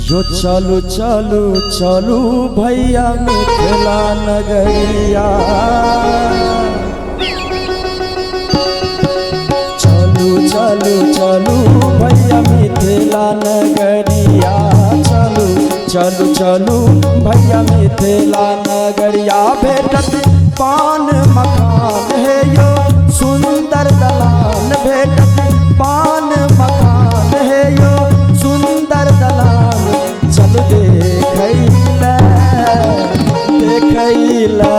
यो चलू चलू चलू भैया मिथिला नगरिया, चलू चलू चलू भैया मिथिला नगरिया, चलू चलू चलू भैया मिथिला नगरिया। भेटत पान मकान है यो सुंदर दलान, भेटत पान मकान है यो सुंदर दलान। चल देखैला देखैला,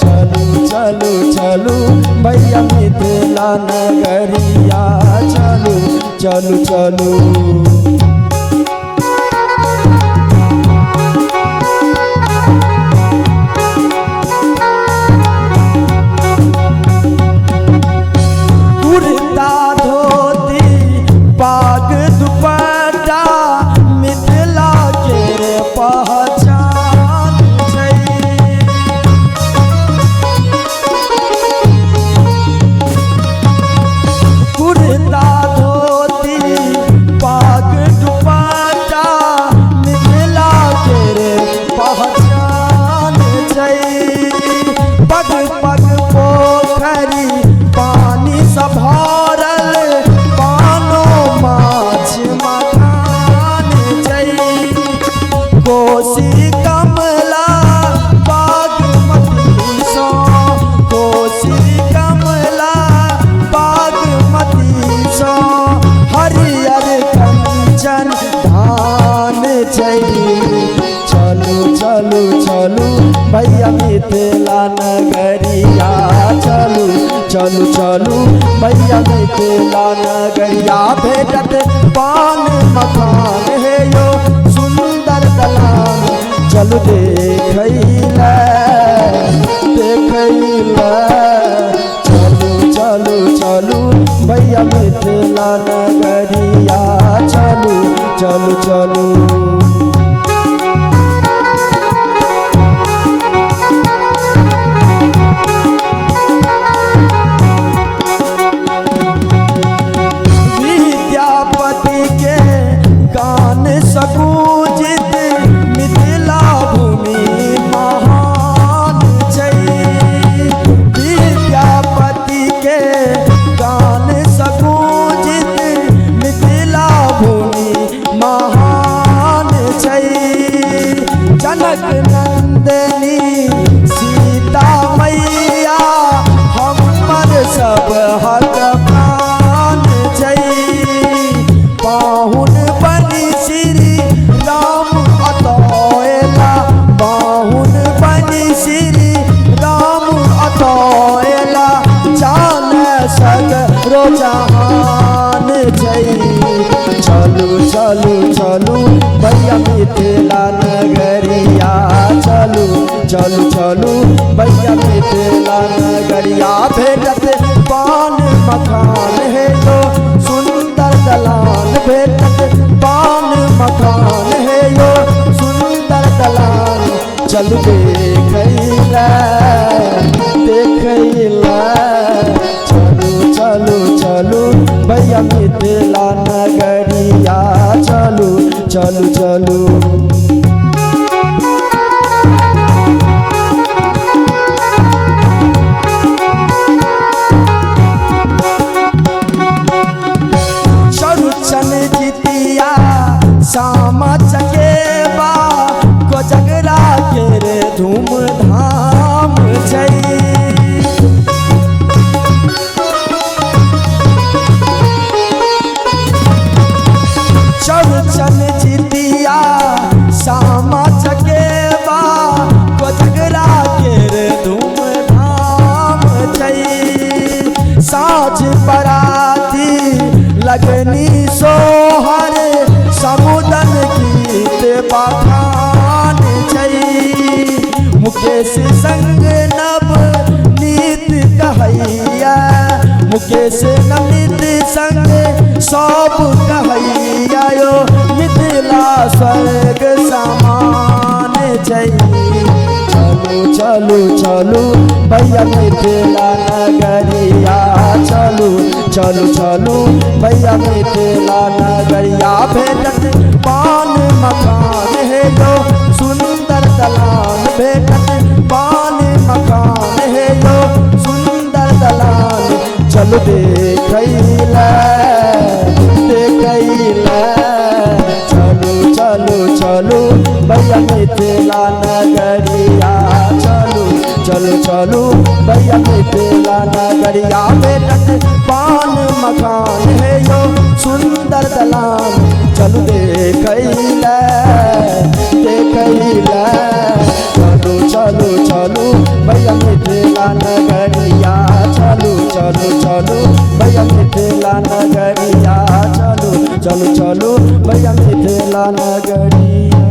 चलू चलू चलू भैया मिथिला नगरिया, चलू चलू चलू। कोसी कमला बागमती सो, कोसी कमला बागमती सो, हरियर कंचन धान जई। चलू चलू चलू भैया मिथिला नगरिया, चलू चलू चलू भैया मिथिला नगरिया। भेटत पान मकान है यो सुंदर दलान, चलू देखैला देखैला, चलू चलू चलू भैया मिथिला नगरिया, चलू चलू चलू। जनक नंदनी सीता मैया हमर सब हक प्राण जई। बाहुन बनी श्री राम अतोएला, बाहुन बनी श्री राम अतोएला, जान सगरो जहान जई। चलू चलू चलू भैया मिथिला नगरिया, चलू चलू चलू भैया मिथिला नगरिया। भेटत पान मकान है यो सुंदर दलान, भेटत पान मकान है यो सुंदर दलान। चलू देखैला देखैला, चलू चलू चलू भैया मिथिला नगरिया, चलू चलू चलू। चरुचन जितिया सामा चकेबा, कोजगरा के रे धूमधाम जई। चरुचन जितिया सामा चकेबा, कोजगरा के रे धूमधाम जई। साँझ बराती लगनी सोहर, समुदन गीत बखान जई। मुकेश संग नव नीत कहैया, मुकेश नवनीत संग सब कहैया यो मिथिला स्वर्ग समान जई। चलू चलू चलू भैया मिथिला नगरिया चलू चलू चलू भैया मिथिला नगरिया भेटत पान मकान है जो सुंदर दलान भेटत पान मकान है जो सुंदर दलान चलो देखैला देखैला चलू चलू चलू भैया मिथिला नगरिया चलू चलू चलू भैया मिथिला नगरिया भेटत पान मकान है यो सुंदर दलान चलू देखैला देखैला चलू चलू चलू भैया मिथिला नगरिया चलू चलू चलू भैया मिथिला नगरिया चलू चलू चलू भैया मिथिला नगरिया।